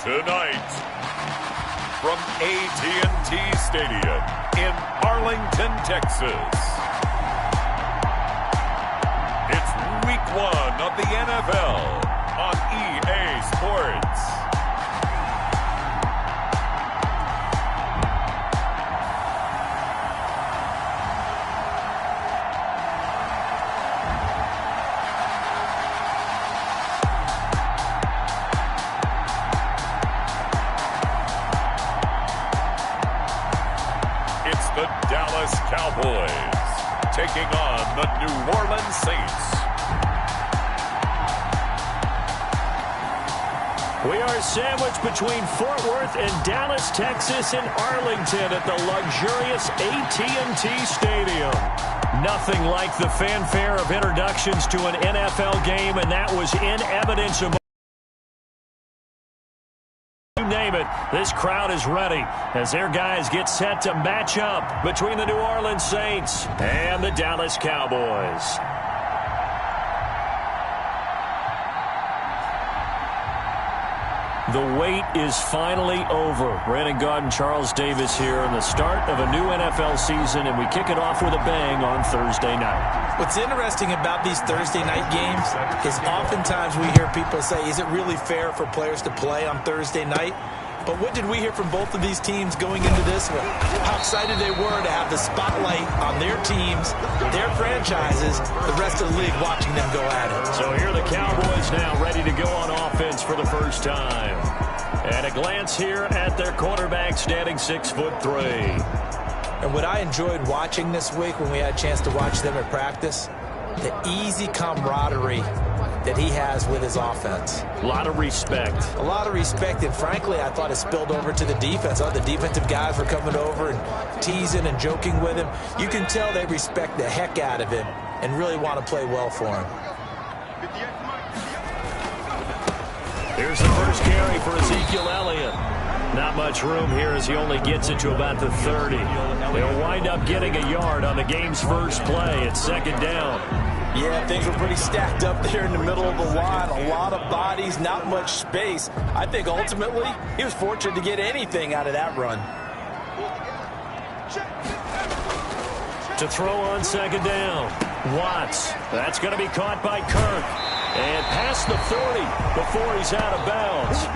Tonight, from AT&T Stadium in Arlington, Texas, it's Week 1 of the NFL on EA Sports. The Dallas Cowboys taking on the New Orleans Saints. We are sandwiched between Fort Worth and Dallas, Texas, and Arlington at the luxurious AT&T Stadium. Nothing like the fanfare of introductions to an NFL game, and that was in evidence of name it. This crowd is ready as their guys get set to match up between the New Orleans Saints and the Dallas Cowboys. The wait is finally over. Brandon Gaudin and Charles Davis here in the start of a new NFL season, and we kick it off with a bang on Thursday night. What's interesting about these Thursday night games is oftentimes we hear people say, is it really fair for players to play on Thursday night? But what did we hear from both of these teams going into this one? How excited they were to have the spotlight on their teams, their franchises, the rest of the league watching them go at it. So here are the Cowboys now ready to go on offense for the first time. And a glance here at their quarterback standing 6'3". And what I enjoyed watching this week when we had a chance to watch them at practice, the easy camaraderie that he has with his offense. A lot of respect. A lot of respect, and frankly, I thought it spilled over to the defense. The defensive guys were coming over and teasing and joking with him. You can tell they respect the heck out of him and really want to play well for him. Here's the first carry for Ezekiel Elliott. Not much room here as he only gets it to about the 30. They'll wind up getting a yard on the game's first play. It's second down. Yeah, things were pretty stacked up there in the middle of the line. A lot of bodies, not much space. I think ultimately he was fortunate to get anything out of that run. To throw on second down, Watts. That's going to be caught by Kirk. And past the 40 before he's out of bounds.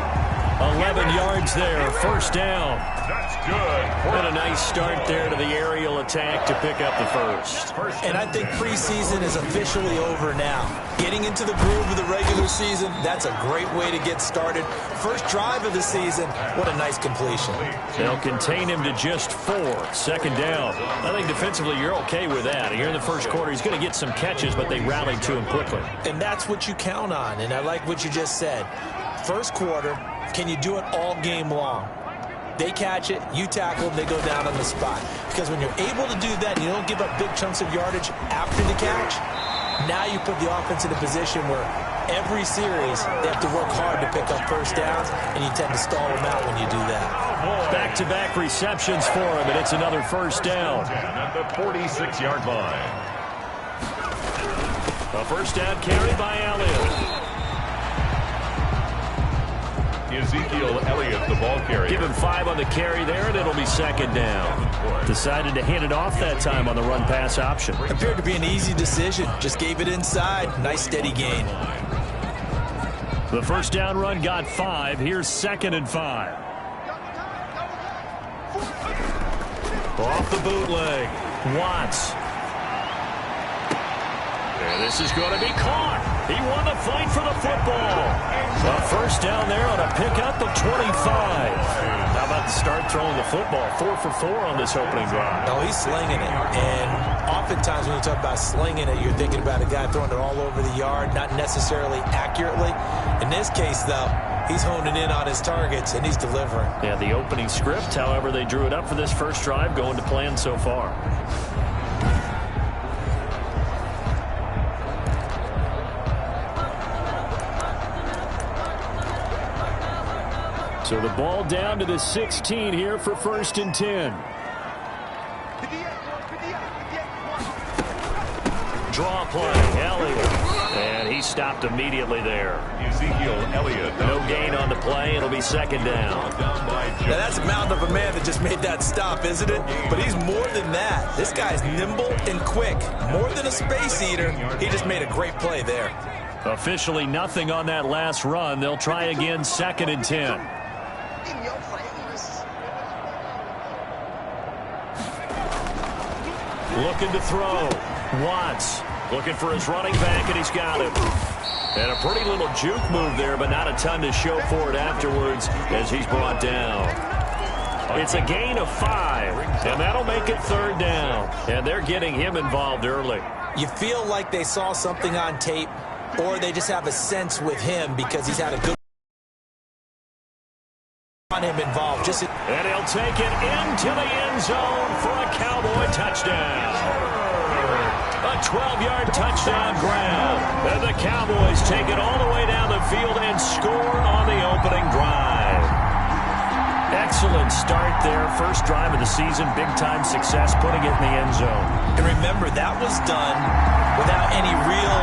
11 yards there, first down. That's good. And a nice start there to the aerial attack to pick up the first. And I think preseason is officially over now. Getting into the groove of the regular season, that's a great way to get started. First drive of the season, what a nice completion. They'll contain him to just 4, second down. I think defensively you're okay with that. Here in the first quarter, he's going to get some catches, but they rallied to him quickly. And that's what you count on, and I like what you just said. First quarter, can you do it all game long? They catch it, you tackle them, they go down on the spot. Because when you're able to do that, and you don't give up big chunks of yardage after the catch, now you put the offense in a position where every series they have to work hard to pick up first downs, and you tend to stall them out when you do that. Back-to-back receptions for him, and it's another first down. At the 46-yard line. A first down carry by Elliott. Ezekiel Elliott, the ball carrier. Give him 5 on the carry there, and it'll be second down. Decided to hand it off that time on the run-pass option. Appeared to be an easy decision. Just gave it inside. Nice, steady gain. The first down run got 5. Here's second and 5. Off the bootleg. Watts. And this is going to be caught. He won the fight for the football. A first down there on a pickup of 25. How about the start throwing the football? 4 for 4 on this opening drive. No, he's slinging it. And oftentimes when you talk about slinging it, you're thinking about a guy throwing it all over the yard, not necessarily accurately. In this case, though, he's honing in on his targets, and he's delivering. Yeah, the opening script, however, they drew it up for this first drive, going to plan so far. So the ball down to the 16 here for first and 10. Draw play, Elliott. And he He's stopped immediately there. Ezekiel Elliott. No gain on the play. It'll be second down. Now that's a mountain of a man that just made that stop, isn't it? But he's more than that. This guy's nimble and quick. More than a space eater. He just made a great play there. Officially nothing on that last run. They'll try again, second and 10. Looking to throw. Watts looking for his running back, and he's got him. And a pretty little juke move there, but not a ton to show for it afterwards as he's brought down. It's a gain of 5, and that'll make it third down. And they're getting him involved early. You feel like they saw something on tape, or they just have a sense with him because he's had a good on him involved. And he'll take it into the end zone for a Cowboy touchdown. A 12-yard touchdown grab. And the Cowboys take it all the way down the field and score on the opening drive. Excellent start there. First drive of the season. Big-time success putting it in the end zone. And remember, that was done without any real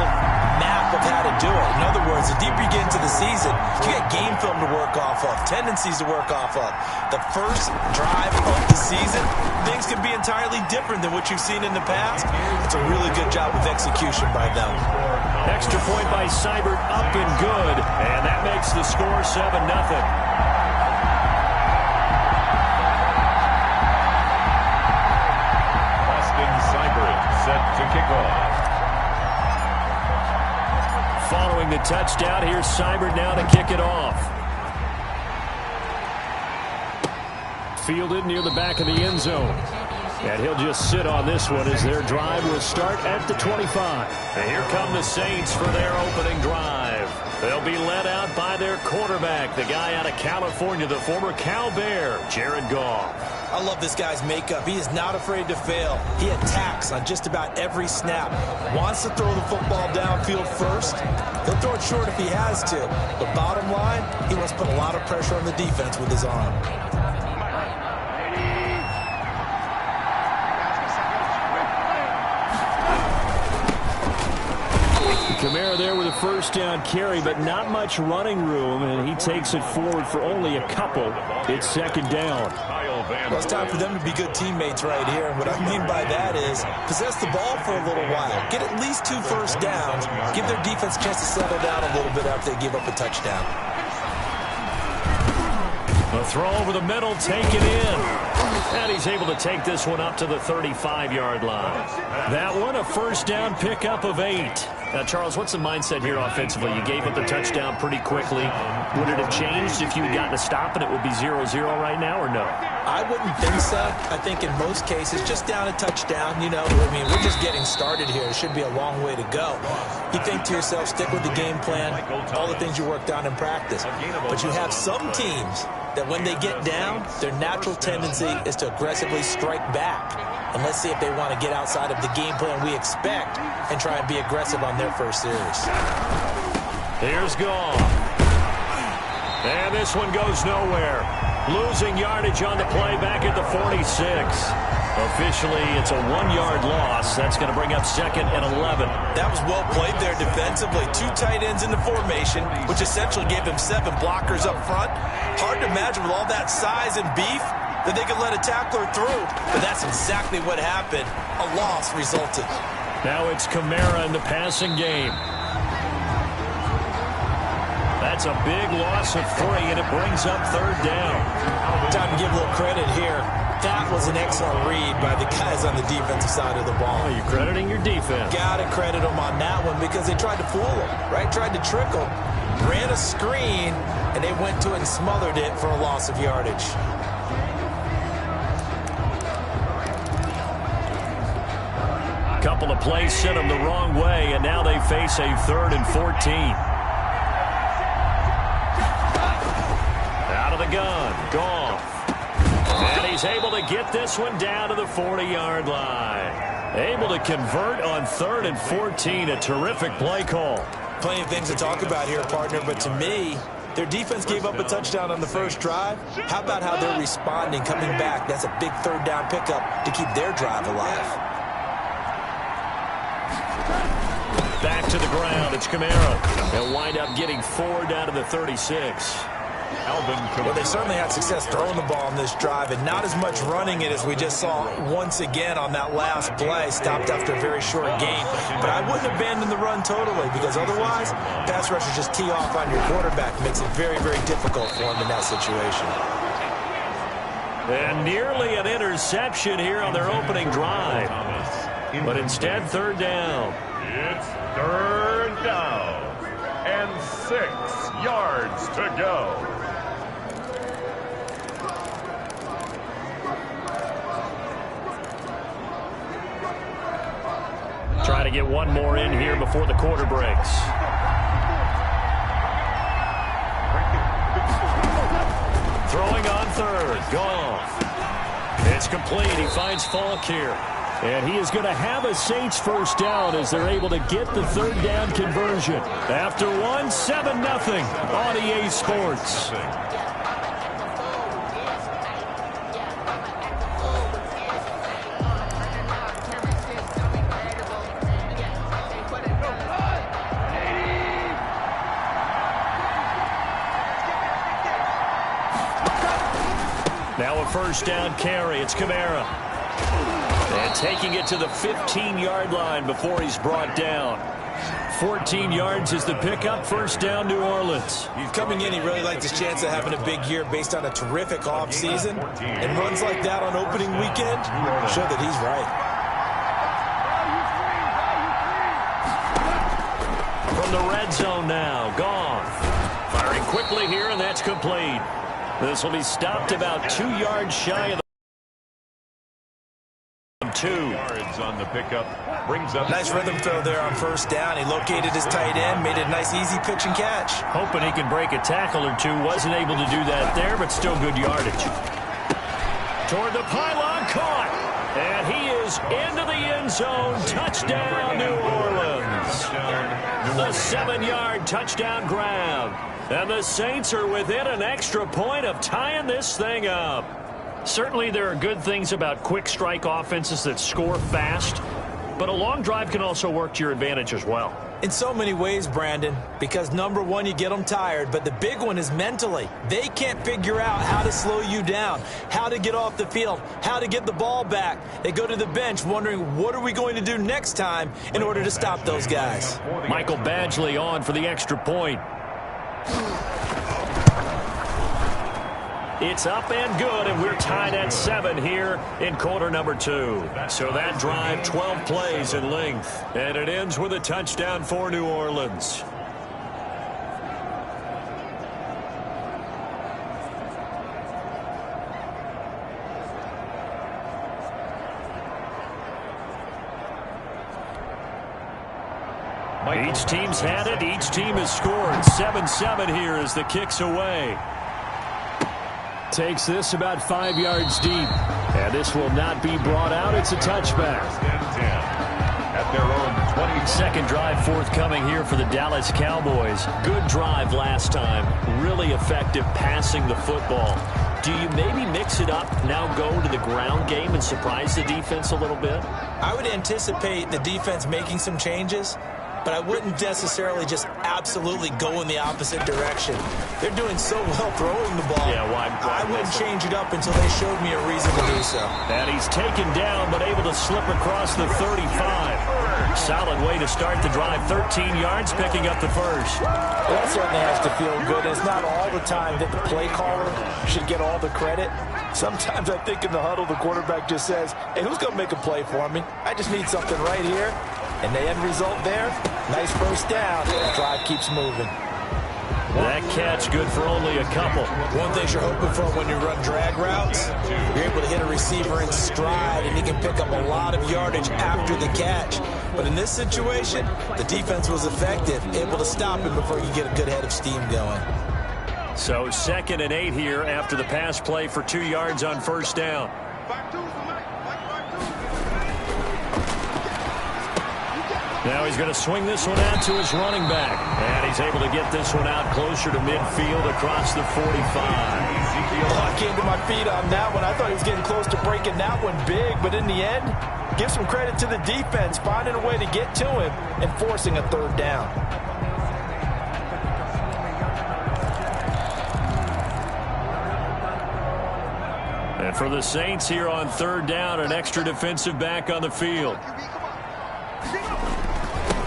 map of how to do it. In other words, the deeper you get into the season, you get game film to work off of, tendencies to work off of. The first drive of the season, things can be entirely different than what you've seen in the past. It's a really good job of execution by them. Extra point by Seibert, up and good. And that makes the score 7-0. Set to kick off. Following the touchdown, here's Seibert now to kick it off. Fielded near the back of the end zone. And he'll just sit on this one as their drive will start at the 25. And here come the Saints for their opening drive. They'll be led out by their quarterback, the guy out of California, the former Cal Bear, Jared Goff. I love this guy's makeup. He is not afraid to fail. He attacks on just about every snap. Wants to throw the football downfield first. He'll throw it short if he has to. But bottom line, he wants to put a lot of pressure on the defense with his arm. Kamara there with a first down carry, but not much running room, and he takes it forward for only a couple. It's second down. Well, it's time for them to be good teammates right here. And what I mean by that is possess the ball for a little while. Get at least 2 first downs. Give their defense a chance to settle down a little bit after they give up a touchdown. A throw over the middle, taken in. And he's able to take this one up to the 35-yard line. That one, a first down pickup of 8. Now, Charles, what's the mindset here offensively? You gave up the touchdown pretty quickly. Would it have changed if you had gotten a stop and it would be 0-0 right now, or no? I wouldn't think so. I think in most cases, just down a touchdown, you know, I mean, we're just getting started here. It should be a long way to go. You think to yourself, stick with the game plan, all the things you worked on in practice. But you have some teams that when they get down, their natural tendency is to aggressively strike back. And let's see if they want to get outside of the game plan we expect and try and be aggressive on their first series. Here's Goff. And this one goes nowhere. Losing yardage on the play back at the 46. Officially, it's a 1-yard loss. That's going to bring up second and 11. That was well played there defensively. 2 tight ends in the formation, which essentially gave them 7 blockers up front. Hard to imagine with all that size and beef that they could let a tackler through. But that's exactly what happened. A loss resulted. Now it's Kamara in the passing game. That's a big loss of 3, and it brings up third down. Time to give a little credit here. That was an excellent read by the guys on the defensive side of the ball. Oh, you're crediting your defense. Got to credit them on that one because they tried to fool them, right? Tried to trick them. Ran a screen, and they went to it and smothered it for a loss of yardage. Couple of plays sent them the wrong way, and now they face a 3rd and 14. Out of the gun, Goff. And he's able to get this one down to the 40-yard line. Able to convert on 3rd and 14. A terrific play call. Plenty of things to talk about here, partner, but to me, their defense gave up a touchdown on the first drive. How about how they're responding, coming back? That's a big 3rd down pickup to keep their drive alive. Back to the ground. It's Kamara. They'll wind up getting 4 down to the 36. Well, they certainly had success throwing the ball on this drive, and not as much running it as we just saw once again on that last play. Stopped after a very short gain. But I wouldn't abandon the run totally, because otherwise, pass rushers just tee off on your quarterback. Makes it very, very difficult for him in that situation. And nearly an interception here on their opening drive. But instead, 3rd down. It's 3rd down and 6 yards to go. Try to get one more in here before the quarter breaks. Throwing on 3rd. Goff. It's complete. He finds Falk here. And he is going to have a Saints 1st down as they're able to get the 3rd down conversion. After 7-0 on EA Sports. Now a 1st down carry. It's Kamara. And taking it to the 15-yard line before he's brought down. 14 yards is the pickup. 1st down, New Orleans. Coming in, he really liked his chance of having a big year based on a terrific offseason. And runs like that on opening weekend show that he's right. From the red zone now, Goff. Firing quickly here, and that's complete. This will be stopped about 2 yards shy of the 2 yards on the pickup. Brings up nice rhythm throw there on 1st down. He located his tight end, made it a nice easy pitch and catch. Hoping he can break a tackle or two. Wasn't able to do that there, but still good yardage. Toward the pylon, caught. And he is into the end zone. Touchdown, New Orleans. The 7-yard touchdown grab. And the Saints are within an extra point of tying this thing up. Certainly there are good things about quick strike offenses that score fast, but a long drive can also work to your advantage as well. In so many ways, Brandon, because number one, you get them tired, but the big one is mentally. They can't figure out how to slow you down, how to get off the field, how to get the ball back. They go to the bench wondering, what are we going to do next time in order to stop those guys? Michael Badgley on for the extra point. It's up and good, and we're tied at 7 here in quarter number 2. So that drive, 12 plays in length, and it ends with a touchdown for New Orleans. Each team's had it. Each team has scored. 7-7 here as the kick's away. Takes this about 5 yards deep. And this will not be brought out. It's a touchback. At their own 20. Second drive forthcoming here for the Dallas Cowboys. Good drive last time. Really effective passing the football. Do you maybe mix it up, now go to the ground game and surprise the defense a little bit? I would anticipate the defense making some changes, but I wouldn't necessarily just absolutely go in the opposite direction. They're doing so well throwing the ball. Yeah, why I wouldn't change it up until they showed me a reason to do so. And he's taken down, but able to slip across the 35. Solid way to start the drive. 13 yards, picking up the first. Well, that certainly has to feel good. It's not all the time that the play caller should get all the credit. Sometimes I think in the huddle, the quarterback just says, hey, who's going to make a play for me? I just need something right here. And the end result there, nice first down. The drive keeps moving. That catch good for only a couple. One thing you're hoping for when you run drag routes, you're able to hit a receiver in stride, and he can pick up a lot of yardage after the catch. But in this situation, the defense was effective, able to stop him before you get a good head of steam going. So 2nd and 8 here after the pass play for 2 yards on first down. Now he's going to swing this one out to his running back. And he's able to get this one out closer to midfield across the 45. I came to my feet on that one. I thought he was getting close to breaking that one big, but in the end, give some credit to the defense, finding a way to get to him and forcing a third down. And for the Saints here on third down, an extra defensive back on the field.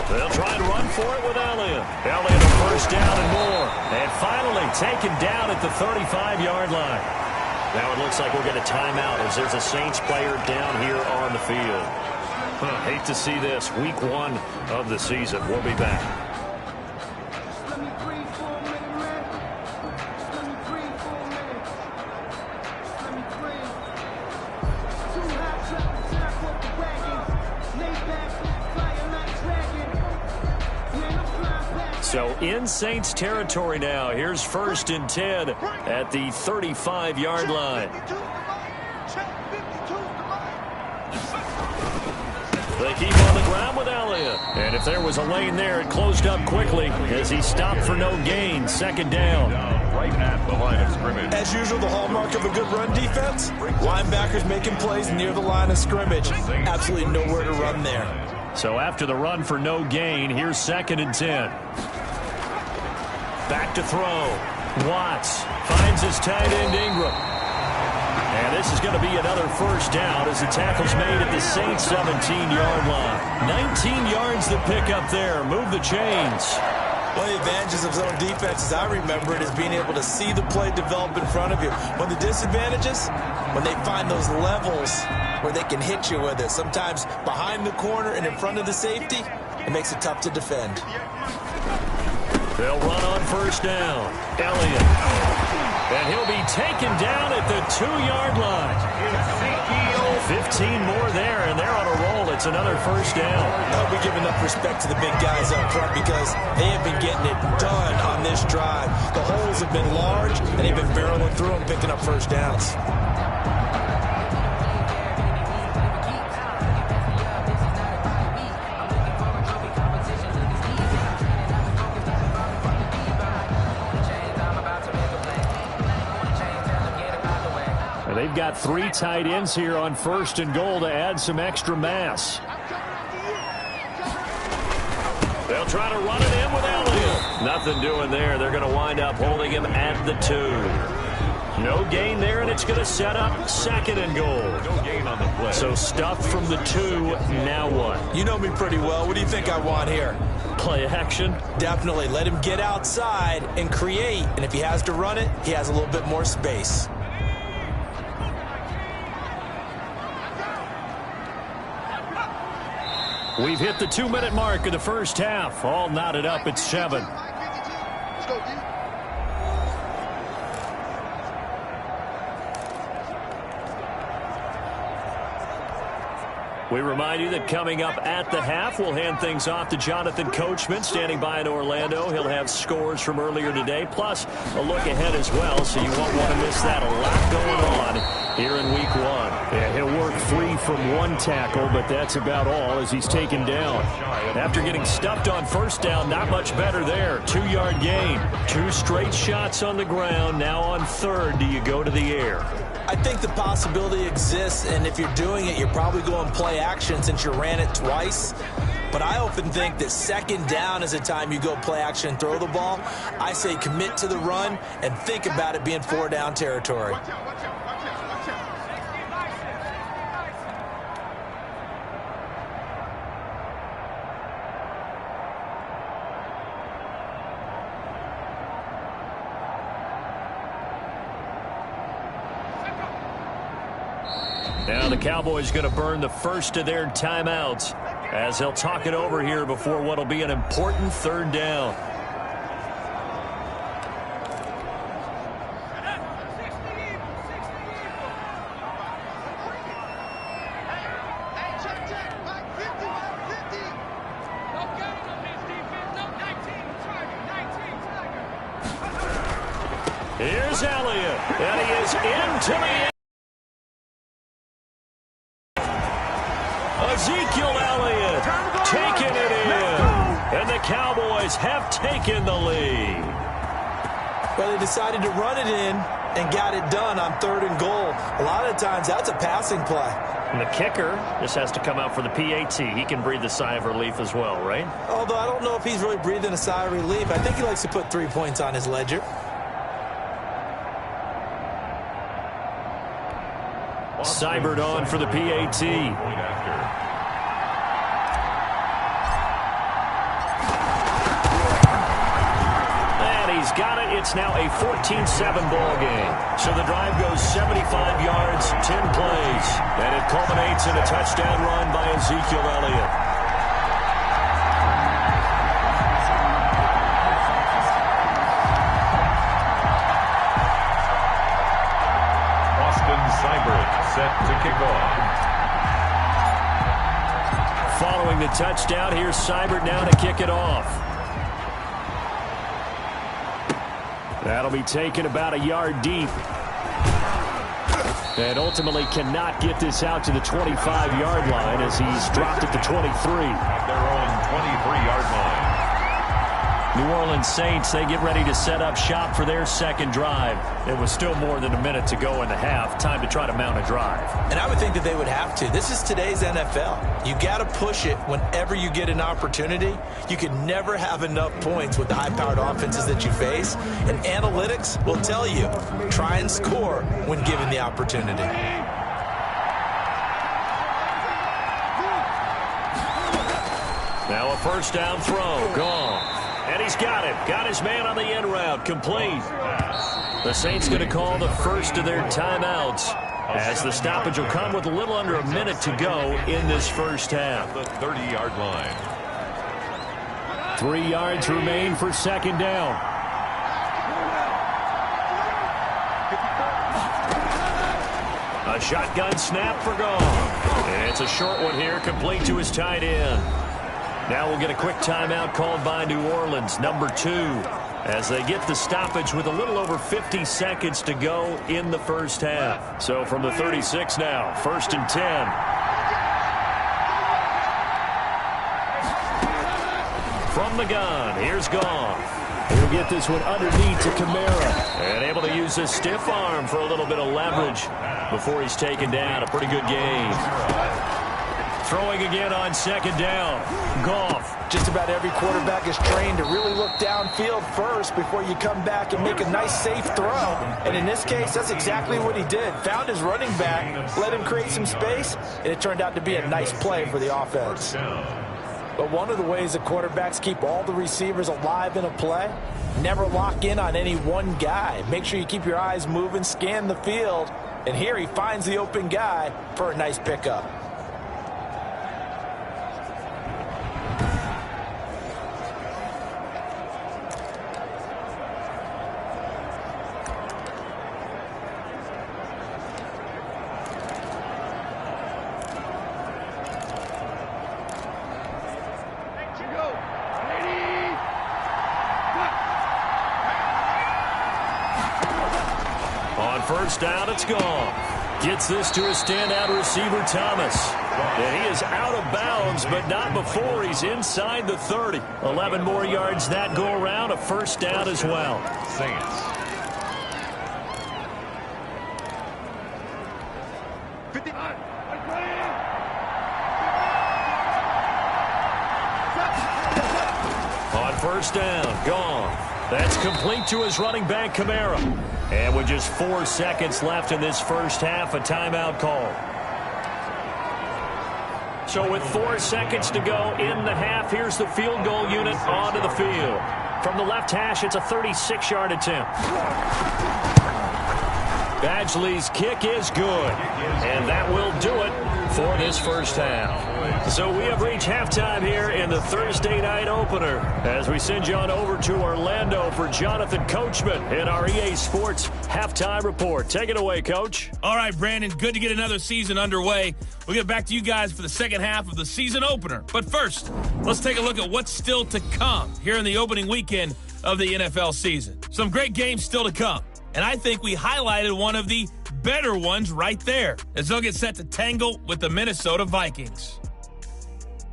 They'll try and run for it with Elliott. Elliott a first down and more. And finally taken down at the 35-yard line. Now it looks like we'll get a timeout as there's a Saints player down here on the field. Hate to see this. Week 1 of the season. We'll be back. So in Saints territory now. Here's 1st and 10 at the 35-yard line. They keep on the ground with Elliott. And if there was a lane there, it closed up quickly as he stopped for no gain. 2nd down. Right at the line of scrimmage. As usual, the hallmark of a good run defense, linebackers making plays near the line of scrimmage. Absolutely nowhere to run there. So after the run for no gain, here's 2nd and 10. Back to throw. Watts finds his tight end Ingram. And this is going to be another first down as the tackle's made at the Saints 17-yard line. 19 yards to pick up there. Move the chains. One of the advantages of zone defense, as I remember it, is being able to see the play develop in front of you. One of the disadvantages, when they find those levels where they can hit you with it. Sometimes behind the corner and in front of the safety, it makes it tough to defend. They'll run on first down. Elliott. And he'll be taken down at the 2-yard line. 15 more there, and they're on a roll. It's another first down. I'll be giving up respect to the big guys up front because they have been getting it done on this drive. The holes have been large, and they've been barreling through them, picking up first downs. They've got 3 tight ends here on 1st and goal to add some extra mass. They'll try to run it in with Elliott. Nothing doing there. They're going to wind up holding him at the 2. No gain there, and it's going to set up 2nd and goal. No gain on the play. So stuffed from the 2. Now what? You know me pretty well. What do you think I want here? Play action? Definitely. Let him get outside and create. And if he has to run it, he has a little bit more space. We've hit the 2-minute mark of the first half. All knotted up at 7. We remind you that coming up at the half, we'll hand things off to Jonathan Coachman, standing by in Orlando. He'll have scores from earlier today, plus a look ahead as well, so you won't want to miss that. A lot going on here in Week 1. Yeah, he'll work free from 1 tackle, but that's about all as he's taken down. After getting stuffed on first down, not much better there. 2-yard gain. 2 straight shots on the ground. Now on 3rd, do you go to the air? I think the possibility exists, and if you're doing it, you're probably going play action since you ran it twice. But I often think that 2nd down is the time you go play action and throw the ball. I say commit to the run and think about it being 4-down territory. Now the Cowboys going to burn the first of their timeouts as they'll talk it over here before what will be an important 3rd down. Here's Elliott, and he is into the end. Ezekiel Elliott taking it in, and the Cowboys have taken the lead. Well, they decided to run it in and got it done on 3rd and goal. A lot of the times, that's a passing play. And the kicker just has to come out for the PAT. He can breathe a sigh of relief as well, right? Although I don't know if he's really breathing a sigh of relief. I think he likes to put 3 points on his ledger. Seibert on for the PAT. He's got it. It's now a 14-7 ball game. So the drive goes 75 yards, 10 plays. And it culminates in a touchdown run by Ezekiel Elliott. Austin Seibert set to kick off. Following the touchdown, here's Seibert now to kick it off. That'll be taken about a yard deep. And ultimately cannot get this out to the 25-yard line as he's dropped at the 23. At their own 23-yard line. New Orleans Saints, they get ready to set up shop for their second drive. It was still more than a minute to go in the half. Time to try to mount a drive. And I would think that they would have to. This is today's NFL. You got to push it whenever you get an opportunity. You can never have enough points with the high-powered offenses that you face. And analytics will tell you, try and score when given the opportunity. Now a first down throw. Gone. And he's got it. Got his man on the end route. Complete. The Saints going to call the first of their timeouts as the stoppage will come with a little under a minute to go in this first half. The 30-yard line. 3 yards remain for second down. A shotgun snap for gone. And it's a short one here, complete to his tight end. Now we'll get a quick timeout called by New Orleans, number 2, as they get the stoppage with a little over 50 seconds to go in the first half. So from the 36 now, 1st and 10. From the gun, here's Goff. He'll get this one underneath to Kamara. And able to use his stiff arm for a little bit of leverage before he's taken down. A pretty good game. Throwing again on second down. Goff. Just about every quarterback is trained to really look downfield first before you come back and make a nice, safe throw. And in this case, that's exactly what he did. Found his running back, let him create some space, and it turned out to be a nice play for the offense. But one of the ways that quarterbacks keep all the receivers alive in a play, never lock in on any one guy. Make sure you keep your eyes moving, scan the field, and here he finds the open guy for a nice pickup. First down, it's gone. Gets this to his standout receiver, Thomas. And he is out of bounds, but not before he's inside the 30. 11 more yards that go around, a first down as well. Saints. On first down, gone. That's complete to his running back, Kamara. And with just 4 seconds left in this first half, a timeout call. So with 4 seconds to go in the half, here's the field goal unit onto the field. From the left hash, it's a 36-yard attempt. Badgley's kick is good. And that will do it for this first half. So we have reached halftime here in the Thursday night opener as we send you on over to Orlando for Jonathan Coachman in our EA Sports Halftime Report. Take it away, Coach. All right, Brandon, good to get another season underway. We'll get back to you guys for the second half of the season opener. But first, let's take a look at what's still to come here in the opening weekend of the NFL season. Some great games still to come. And I think we highlighted one of the better ones right there as they'll get set to tangle with the Minnesota Vikings.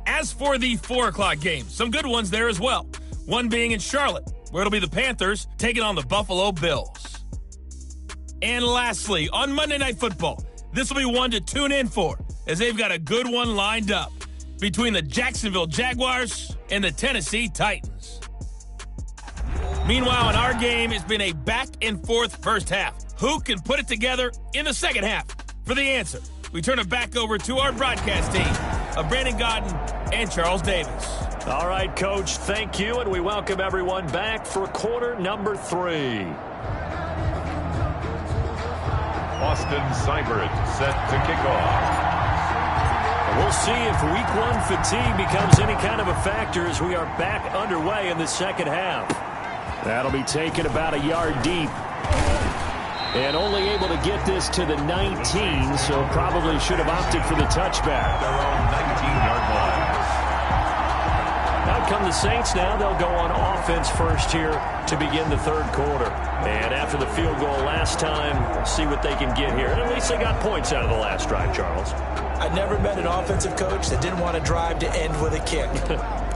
As for the 4 o'clock games, some good ones there as well. One being in Charlotte where it'll be the Panthers taking on the Buffalo Bills. And lastly, on Monday Night Football, this will be one to tune in for, as they've got a good one lined up between the Jacksonville Jaguars and the Tennessee Titans. Meanwhile, in our game, it's been a back-and-forth first half. Who can put it together in the second half? For the answer, we turn it back over to our broadcast team of Brandon Godden and Charles Davis. All right, Coach, thank you, and we welcome everyone back for quarter number 3. Austin Seibert set to kick off. We'll see if week 1 fatigue becomes any kind of a factor as we are back underway in the second half. That'll be taken about a yard deep. And only able to get this to the 19, so probably should have opted for the touchback. Their own 19-yard line. Out come the Saints now. They'll go on offense first here to begin the third quarter. And after the field goal last time, see what they can get here. And at least they got points out of the last drive, Charles. I never met an offensive coach that didn't want to drive to end with a kick.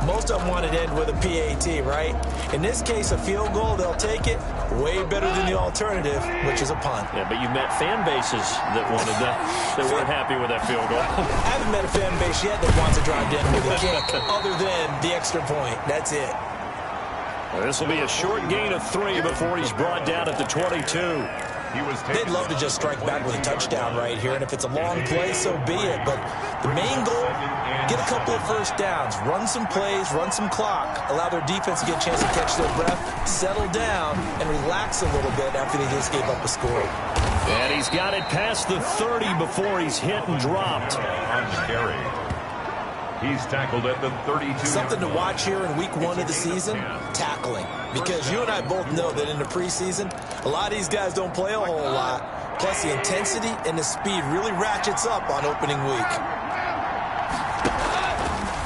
Most of them wanted to end with a PAT, right? In this case, a field goal, they'll take it. Way better than the alternative, which is a punt. Yeah, but you met fan bases that wanted that, that weren't happy with that field goal. I haven't met a fan base yet that wants to drive to end with a kick other than the extra point. That's it. This will be a short gain of 3 before he's brought down at the 22. They'd love to just strike back with a touchdown right here, and if it's a long play, so be it. But the main goal, get a couple of first downs, run some plays, run some clock, allow their defense to get a chance to catch their breath, settle down, and relax a little bit after they just gave up a score. And he's got it past the 30 before he's hit and dropped. Carry. He's tackled at the 32. Something to watch here in week 1 of the season, tackling. Because you and I both know that in the preseason, a lot of these guys don't play a whole lot. Plus, the intensity and the speed really ratchets up on opening week.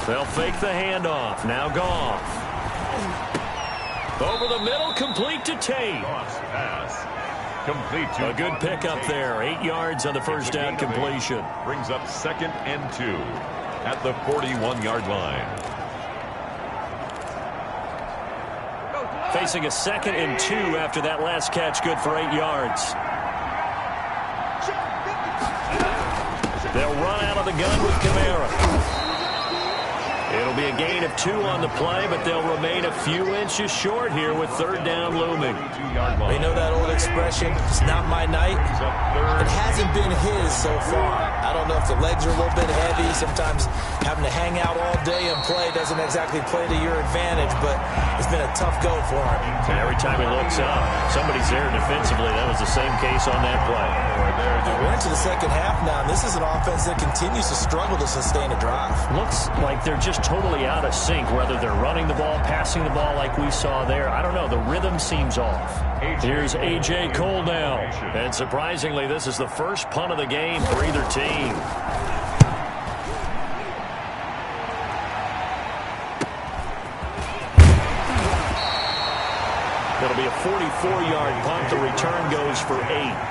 They'll fake the handoff. Now Goff. Over the middle, complete to Tate. Pass. Complete to a good pickup there. 8 yards on the first down completion. Brings up 2nd and 2 at the 41-yard line. Facing a 2nd and 2 after that last catch, good for 8 yards. They'll run out of the gun with Kamara. It'll be a gain of 2 on the play, but they'll remain a few inches short here with 3rd down looming. They know that old expression, it's not my night. It hasn't been his so far. I don't know if the legs are a little bit heavy. Sometimes having to hang out all day and play doesn't exactly play to your advantage, but it's been a tough go for him. And every time he looks up, somebody's there defensively. That was the same case on that play. We're into the second half now, and this is an offense that continues to struggle to sustain a drive. Looks like they're just totally out of sync, whether they're running the ball, passing the ball like we saw there. I don't know. The rhythm seems off. Here's A.J. Cole now. And surprisingly, this is the first punt of the game for either team. It'll be a 44-yard punt. The return goes for 8.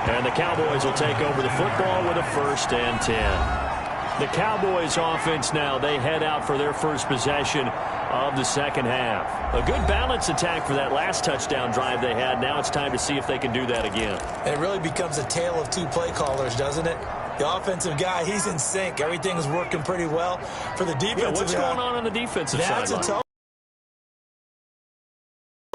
And the Cowboys will take over the football with a 1st and 10. The Cowboys offense now, they head out for their first possession of the second half. A good balanced attack for that last touchdown drive they had. Now it's time to see if they can do that again. And it really becomes a tale of 2 play callers, doesn't it? The offensive guy, he's in sync. Everything is working pretty well. For the defensive what's going on the defensive side? That's a tough.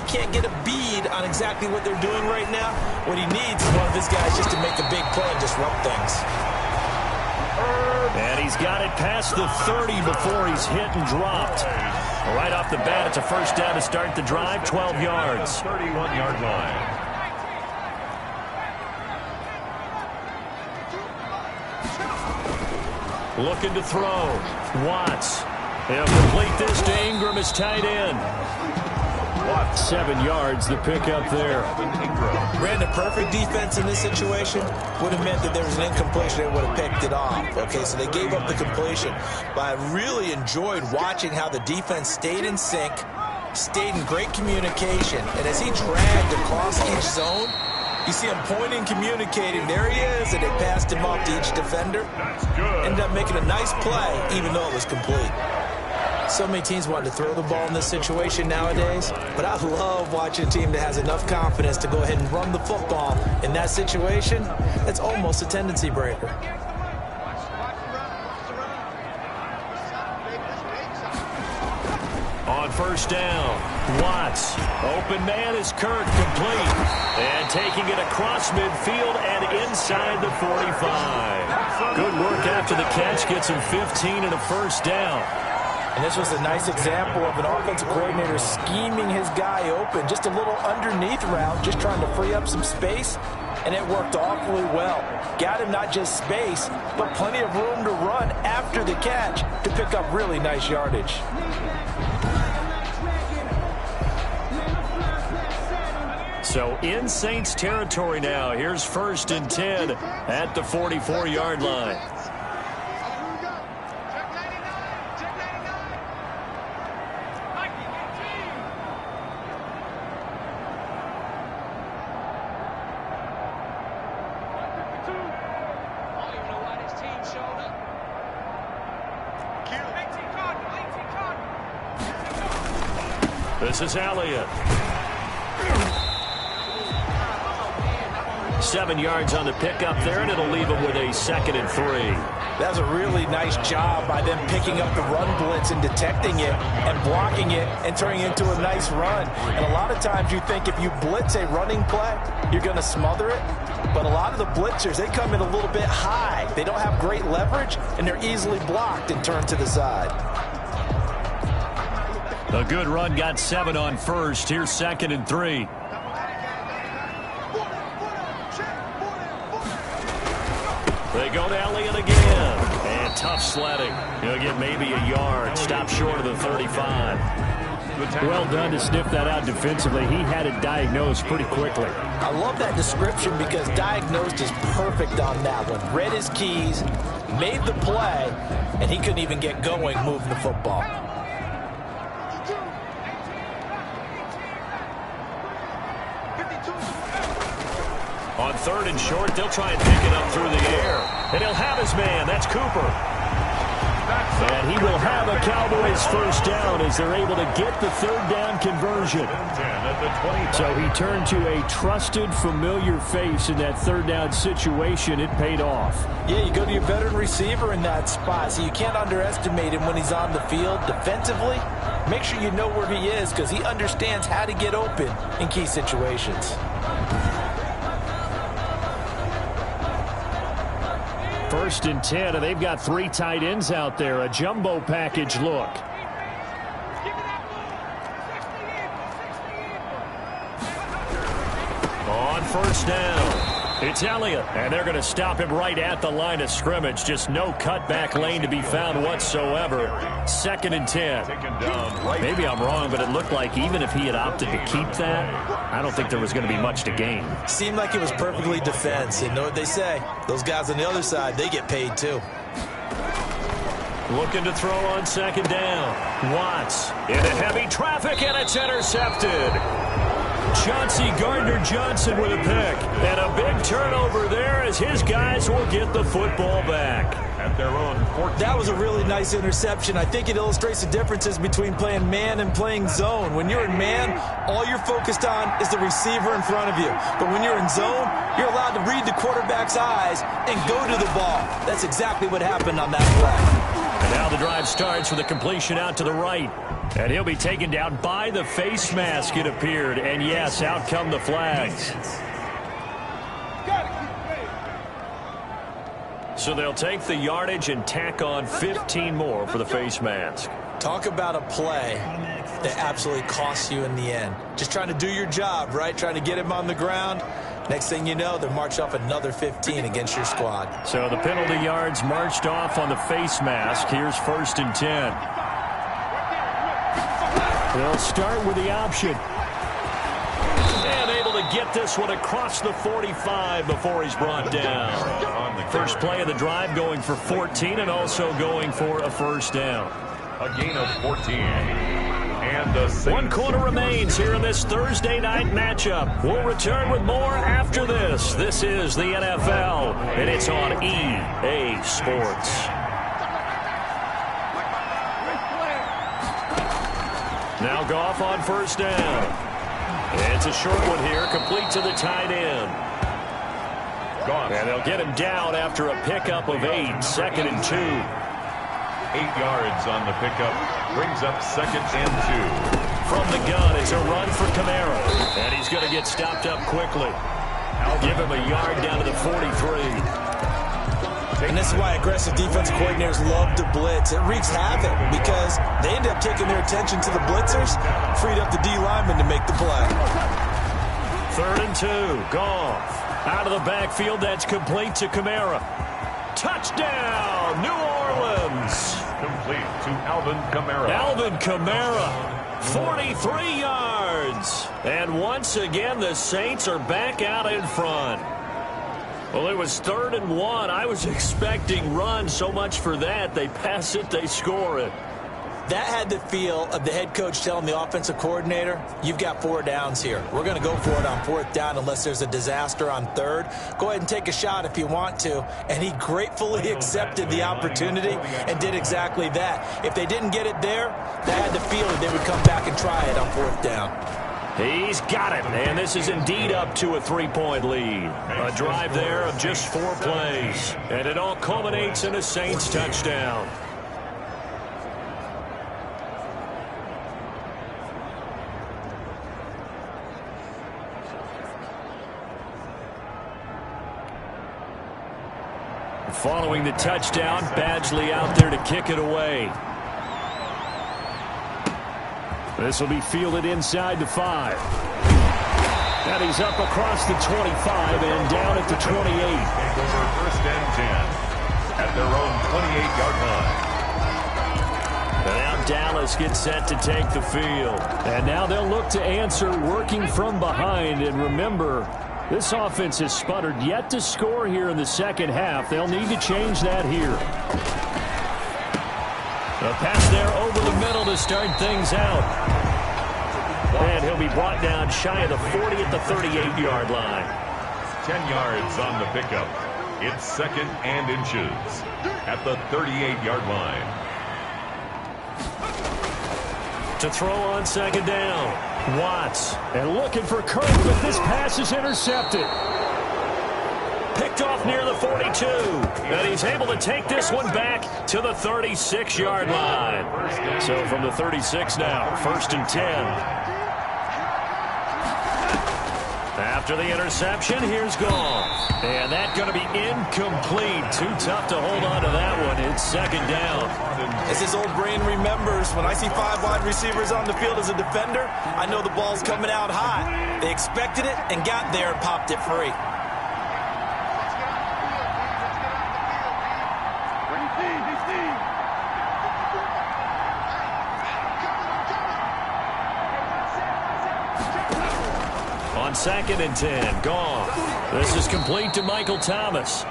Can't get a bead on exactly what they're doing right now. What he needs is one of his guys just to make a big play and disrupt things. And he's got it past the 30 before he's hit and dropped. Right off the bat, it's a first down to start the drive, 12 yards. 31-yard line. Looking to throw. Watts. He'll complete this to Ingram as tight end. 7 yards, the pickup there. Brandon, perfect defense in this situation would have meant that there was an incompletion and would have picked it off. Okay, so they gave up the completion. But I really enjoyed watching how the defense stayed in sync, stayed in great communication. And as he dragged across each zone, you see him pointing, communicating. There he is, and they passed him off to each defender. Ended up making a nice play, even though it was complete. So many teams want to throw the ball in this situation nowadays, but I love watching a team that has enough confidence to go ahead and run the football. In that situation, it's almost a tendency breaker. On first down, Watts. Open man is Kirk, complete. And taking it across midfield and inside the 45. Good work after the catch. Gets him 15 and a first down. And this was a nice example of an offensive coordinator scheming his guy open. Just a little underneath route, just trying to free up some space. And it worked awfully well. Got him not just space, but plenty of room to run after the catch to pick up really nice yardage. So in Saints territory now. Here's 1st and 10 at the 44-yard line. This is Elliott. 7 yards on the pickup there, and it'll leave him with a 2nd and 3. That's a really nice job by them picking up the run blitz and detecting it and blocking it and turning it into a nice run. And a lot of times you think if you blitz a running play, you're going to smother it. But a lot of the blitzers, they come in a little bit high. They don't have great leverage, and they're easily blocked and turned to the side. A good run, got 7 on first. Here's 2nd and 3. They go to Elliott again. And tough sledding. He'll get maybe a yard. Stop short of the 35. Well done to sniff that out defensively. He had it diagnosed pretty quickly. I love that description because diagnosed is perfect on that one. Read his keys, made the play, and he couldn't even get going moving the football. On 3rd and short, they'll try and pick it up through the air. And he'll have his man. That's Cooper. And he will have a Cowboys first down as they're able to get the 3rd down conversion. So he turned to a trusted, familiar face in that 3rd down situation. It paid off. Yeah, you go to your veteran receiver in that spot, so you can't underestimate him when he's on the field defensively. Make sure you know where he is because he understands how to get open in key situations. 1st and 10, and they've got 3 tight ends out there. A jumbo package look. On 1st down, it's Elliott. And they're going to stop him right at the line of scrimmage. Just no cutback lane to be found whatsoever. 2nd and 10. Maybe I'm wrong, but it looked like even if he had opted to keep that, I don't think there was going to be much to gain. Seemed like it was perfectly defense. And know what they say? Those guys on the other side, they get paid too. Looking to throw on 2nd down. Watts into heavy traffic, and it's intercepted. Chauncey Gardner-Johnson with a pick. And a big turnover there as his guys will get the football back. At their own 14. That was a really nice interception. I think it illustrates the differences between playing man and playing zone. When you're in man, all you're focused on is the receiver in front of you. But when you're in zone, you're allowed to read the quarterback's eyes and go to the ball. That's exactly what happened on that play. And now the drive starts with a completion out to the right. And he'll be taken down by the face mask, it appeared. And yes, out come the flags. So they'll take the yardage and tack on 15 more for the face mask. Talk about a play that absolutely costs you in the end. Just trying to do your job, right? Trying to get him on the ground. Next thing you know, they'll march off another 15 against your squad. So the penalty yards marched off on the face mask. Here's 1st and 10. They'll start with the option. And able to get this one across the 45 before he's brought down. First play of the drive going for 14 and also going for a first down. A gain of 14. And the Saints. 1 quarter remains here in this Thursday night matchup. We'll return with more after this. This is the NFL, and it's on EA Sports. Now Goff on first down. It's a short one here, complete to the tight end. And they'll get him down after a pickup of 8, 2nd and 2. 8 yards on the pickup, brings up 2nd and 2. From the gun, it's a run for Kamara. And he's going to get stopped up quickly. I'll give him a yard down to the 43. And this is why aggressive defensive coordinators love to blitz. It wreaks havoc because they end up taking their attention to the blitzers, freed up the D lineman to make the play. 3rd and 2, Goff. Out of the backfield, that's complete to Kamara. Touchdown, New Orleans. Complete to Alvin Kamara. Alvin Kamara, 43 yards. And once again, the Saints are back out in front. Well, it was 3rd and 1. I was expecting run, so much for that. They pass it, they score it. That had the feel of the head coach telling the offensive coordinator, you've got 4 downs here. We're going to go for it on 4th down unless there's a disaster on 3rd. Go ahead and take a shot if you want to. And he gratefully accepted the opportunity and did exactly that. If they didn't get it there, they had the feeling they would come back and try it on 4th down. He's got it, and this is indeed up to a 3-point lead. A drive there of just 4 plays, and it all culminates in a Saints touchdown. Following the touchdown, Badgley out there to kick it away. This will be fielded inside the 5. And he's up across the 25 and down at the 28. Over 1st and 10 at their own 28-yard line. And now Dallas gets set to take the field. And now they'll look to answer working from behind. And remember, this offense has sputtered yet to score here in the second half. They'll need to change that here. A pass there over the middle to start things out. And he'll be brought down shy of the 40 at the 38-yard line. 10 yards on the pickup. It's 2nd and inches at the 38-yard line. To throw on 2nd down. Watts. And looking for Kirk, but this pass is intercepted. Picked off near the 42. And he's able to take this one back to the 36-yard line. So from the 36 now, 1st and 10. After the interception, here's Goff. And that's going to be incomplete. Too tough to hold on to that one. It's 2nd down. As his old brain remembers, when I see 5 wide receivers on the field as a defender, I know the ball's coming out high. They expected it and got there and popped it free. On 2nd and 10, Goff. This is complete to Michael Thomas.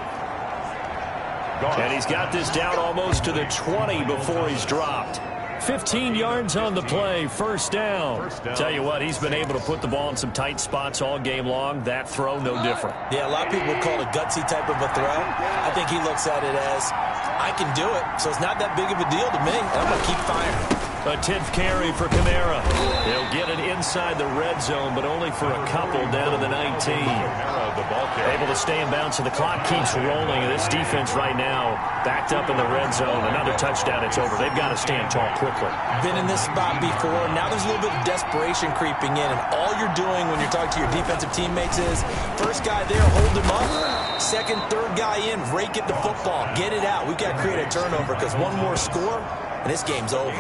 And he's got this down almost to the 20 before he's dropped. 15 yards on the play, 1st down. Tell you what, he's been able to put the ball in some tight spots all game long. That throw, no different. Yeah, a lot of people would call it a gutsy type of a throw. I think he looks at it as, I can do it, so it's not that big of a deal to me. I'm going to keep firing. A 10th carry for Kamara. They'll get it inside the red zone, but only for a couple down to the 19. Able to stay in bounds, so the clock keeps rolling. This defense right now backed up in the red zone. Another touchdown, it's over. They've got to stand tall quickly. Been in this spot before. Now there's a little bit of desperation creeping in, and all you're doing when you're talking to your defensive teammates is, first guy there, hold him up. Second, third guy in, rake at the football. Get it out. We've got to create a turnover because one more score, and this game's over.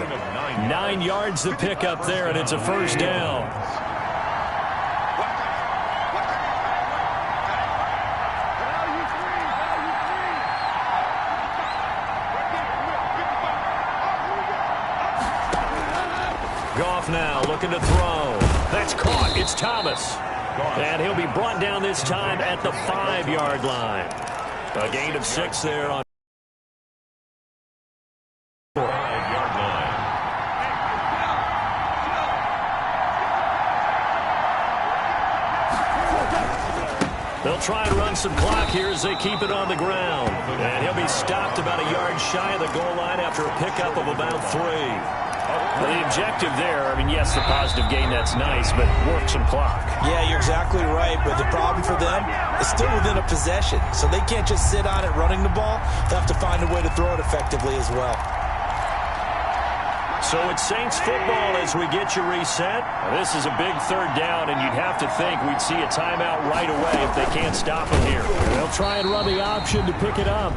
9 yards to pick up there, and it's a 1st down. Goff now looking to throw. That's caught. It's Thomas. And he'll be brought down this time at the 5-yard line. A gain of 6 there on 5-yard line. They'll try and run some clock here as they keep it on the ground. And he'll be stopped about a yard shy of the goal line after a pickup of about 3. Well, the objective there, I mean, yes, the positive gain, that's nice, but work some clock. Yeah, you're exactly right, but the problem for them is still within a possession, so they can't just sit on it running the ball. They have to find a way to throw it effectively as well. So it's Saints football as we get you reset. This is a big third down, and you'd have to think we'd see a timeout right away if they can't stop him here. They'll try and run the option to pick it up.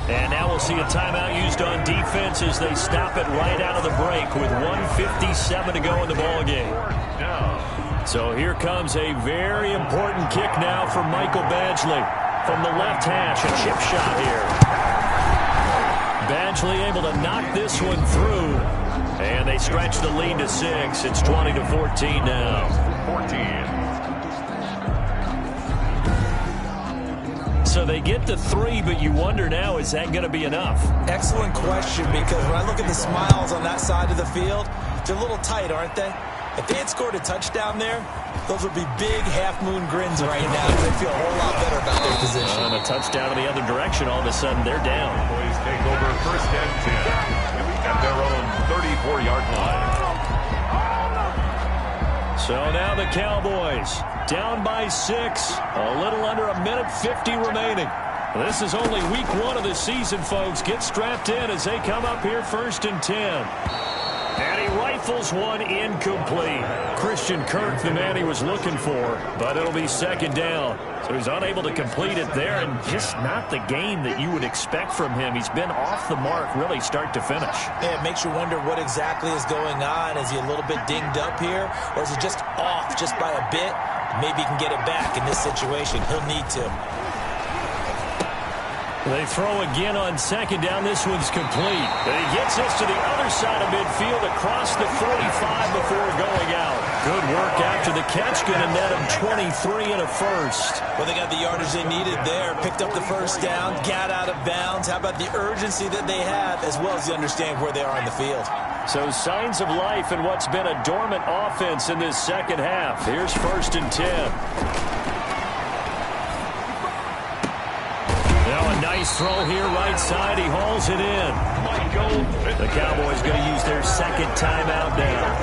And now we'll see a timeout used on defense as they stop it right out of the break with 1:57 to go in the ballgame. So here comes a very important kick now for Michael Badgley from the left hash. A chip shot here. Badgley able to knock this one through. And they stretch the lead to 6. It's 20-14 now. 14. So they get to 3, but you wonder now, is that going to be enough? Excellent question, because when I look at the smiles on that side of the field, they're a little tight, aren't they? If they had scored a touchdown there, those would be big half-moon grins right now. They feel a whole lot better about their position. And a touchdown in the other direction, all of a sudden they're down. Cowboys take over 1st and 10 at their own 34-yard line. So now the Cowboys down by 6, a little under a minute 50 remaining. This is only week 1 of the season, folks. Get strapped in as they come up here 1st and 10. And he rifles one incomplete. Christian Kirk, the man he was looking for, but it'll be 2nd down. So he's unable to complete it there, and just not the game that you would expect from him. He's been off the mark really start to finish. Yeah, it makes you wonder what exactly is going on. Is he a little bit dinged up here, or is he just off just by a bit? Maybe he can get it back in this situation. He'll need to. They throw again on 2nd down. This one's complete. And he gets this to the other side of midfield across the 45 before going out. Good work after the catch. Going to net him 23 and a first. Well, they got the yardage they needed there. Picked up the 1st down. Got out of bounds. How about the urgency that they have, as well as the understanding where they are on the field. So signs of life in what's been a dormant offense in this 2nd half. Here's 1st and 10. Nice throw here, right side. He hauls it in. The Cowboys going to use their 2nd timeout now,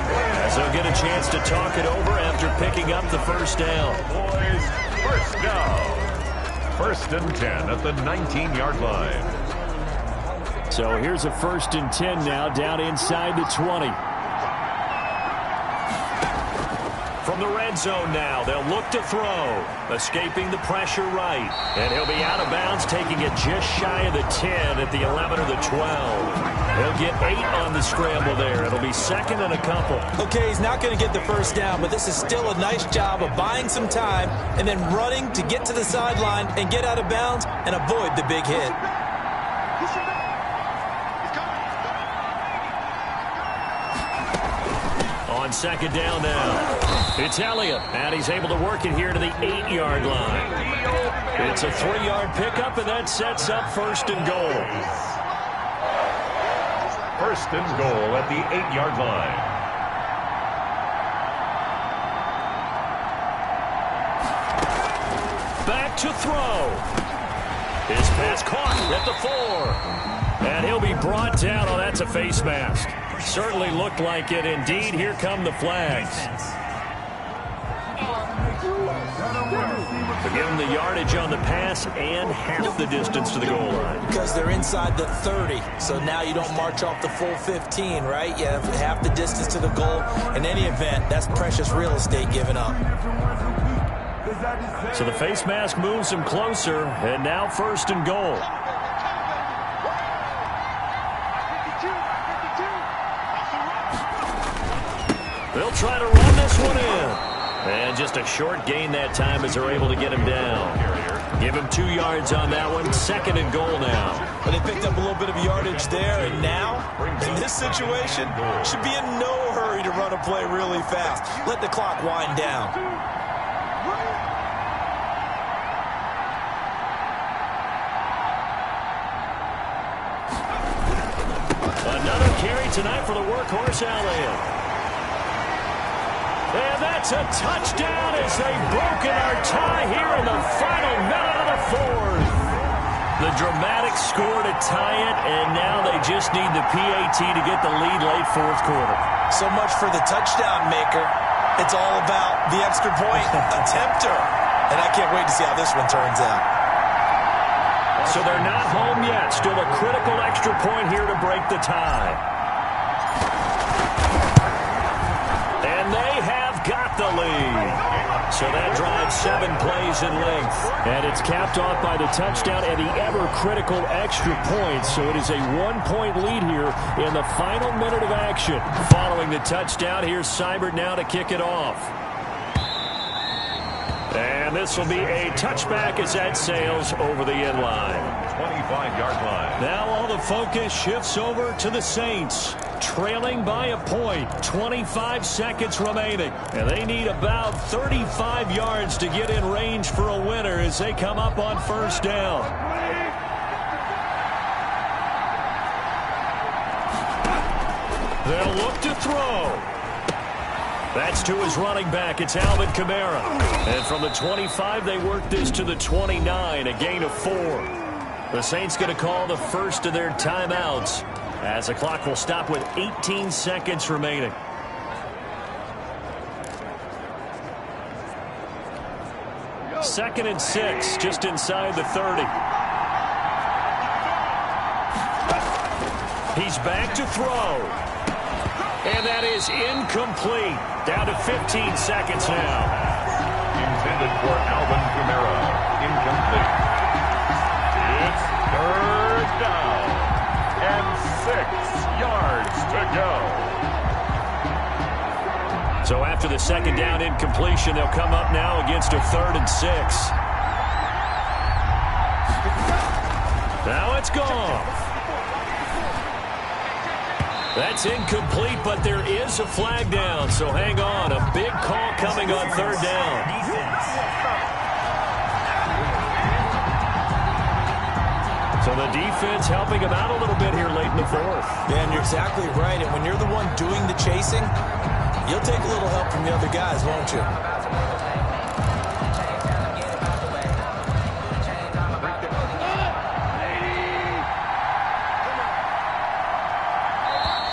as they'll get a chance to talk it over after picking up the 1st down. Boys, 1st down. 1st and 10 at the 19-yard line. So here's a 1st and 10 now, down inside the 20. From the red zone now, they'll look to throw. Escaping the pressure right. And he'll be out of bounds, taking it just shy of the 10 at the 11 or the 12. He'll get 8 on the scramble there. It'll be 2nd and a couple. Okay, he's not going to get the 1st down, but this is still a nice job of buying some time and then running to get to the sideline and get out of bounds and avoid the big hit. On 2nd down now. It's Elliott, and he's able to work it here to the 8-yard line. It's a 3-yard pickup, and that sets up 1st and goal. 1st and goal at the 8-yard line. Back to throw. His pass caught at the 4. And he'll be brought down. Oh, that's a face mask. Certainly looked like it. Indeed, here come the flags. To give them the yardage on the pass and half the distance to the goal line. Because they're inside the 30, so now you don't march off the full 15, right? You have half the distance to the goal. In any event, that's precious real estate given up. So the face mask moves him closer, and now 1st and goal. They'll try to run this one in. And just a short gain that time as they're able to get him down. Give him 2 yards on that one. 2nd and goal now. But they picked up a little bit of yardage there, and now, in this situation, should be in no hurry to run a play really fast. Let the clock wind down. Another carry tonight for the workhorse Elliott. And that's a touchdown as they've broken our tie here in the final minute of the 4th. The dramatic score to tie it, and now they just need the PAT to get the lead late fourth quarter. So much for the touchdown maker. It's all about the extra point attempter. And I can't wait to see how this one turns out. So they're not home yet. Still a critical extra point here to break the tie. And they have got the lead. So that drives 7 plays in length. And it's capped off by the touchdown and the ever-critical extra point. So it is a 1-point lead here in the final minute of action. Following the touchdown, here's Seibert now to kick it off. And this will be a touchback as that sails over the end line. 25-yard line. Now all the focus shifts over to the Saints. Trailing by a point, 25 seconds remaining. And they need about 35 yards to get in range for a winner as they come up on first down. They'll look to throw. That's to his running back. It's Alvin Kamara. And from the 25, they work this to the 29, a gain of 4. The Saints going to call the first of their timeouts as the clock will stop with 18 seconds remaining. Second and 6, just inside the 30. He's back to throw. And that is incomplete. Down to 15 seconds now. Intended for Alvin Kamara. Incomplete. It's third down. And 6 yards to go. So after the second down incompletion, they'll come up now against a 3rd and 6. Now it's gone. That's incomplete, but there is a flag down, so hang on. A big call coming on 3rd down. So the defense helping him out a little bit here late in the 4th. Yeah, and you're exactly right. And when you're the one doing the chasing, you'll take a little help from the other guys, won't you?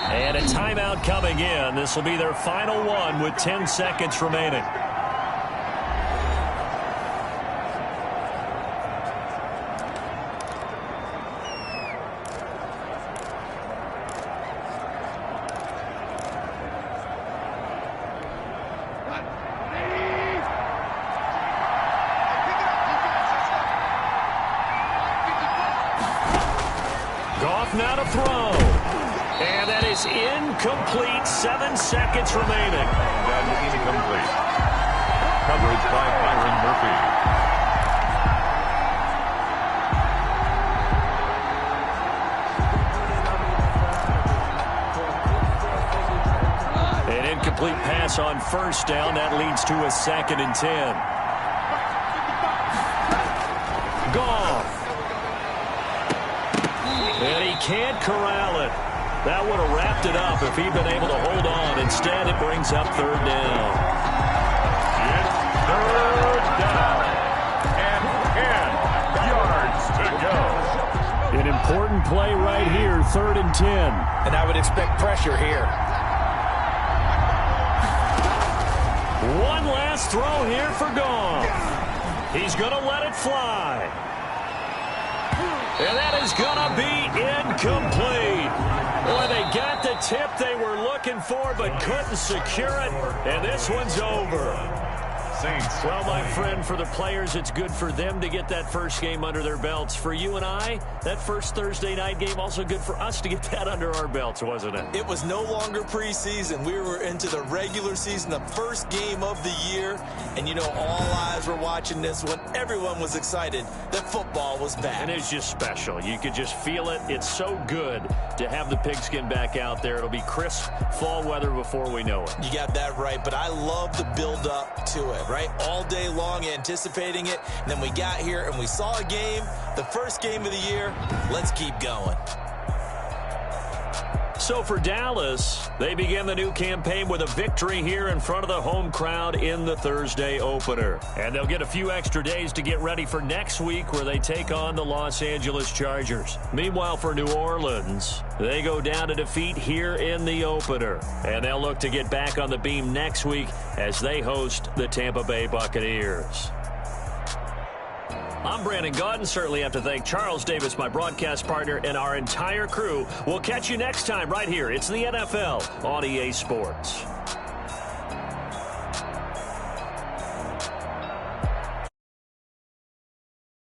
And a timeout coming in. This will be their final one with 10 seconds remaining. Goff now to throw. And that is incomplete. 7 seconds remaining. That is incomplete. Coverage by Byron Murphy. An incomplete pass on first down. That leads to a 2nd and 10. Goff. And he can't corral it. That would have wrapped it up if he'd been able to hold on. Instead, it brings up 3rd down. It's 3rd down. And 10 yards to go. An important play right here, 3rd and 10. And I would expect pressure here. One last throw here for Goff. He's going to let it fly. And that is going to be incomplete. Boy, they got the tip they were looking for but couldn't secure it. And this one's over. Saints. Well, my friend, for the players, it's good for them to get that first game under their belts. For you and I, that first Thursday night game, also good for us to get that under our belts, wasn't it? It was no longer preseason. We were into the regular season, the first game of the year. And, you know, all eyes were watching this when everyone was excited that football was back. And it's just special. You could just feel it. It's so good to have the pigskin back out there. It'll be crisp fall weather before we know it. You got that right, but I love the build-up to it, right? All day long anticipating it, and then we got here and we saw a game, the first game of the year. Let's keep going. So for Dallas, they begin the new campaign with a victory here in front of the home crowd in the Thursday opener. And they'll get a few extra days to get ready for next week where they take on the Los Angeles Chargers. Meanwhile, for New Orleans, they go down to defeat here in the opener. And they'll look to get back on the beam next week as they host the Tampa Bay Buccaneers. I'm Brandon Gaudin. Certainly have to thank Charles Davis, my broadcast partner, and our entire crew. We'll catch you next time right here. It's the NFL on EA Sports.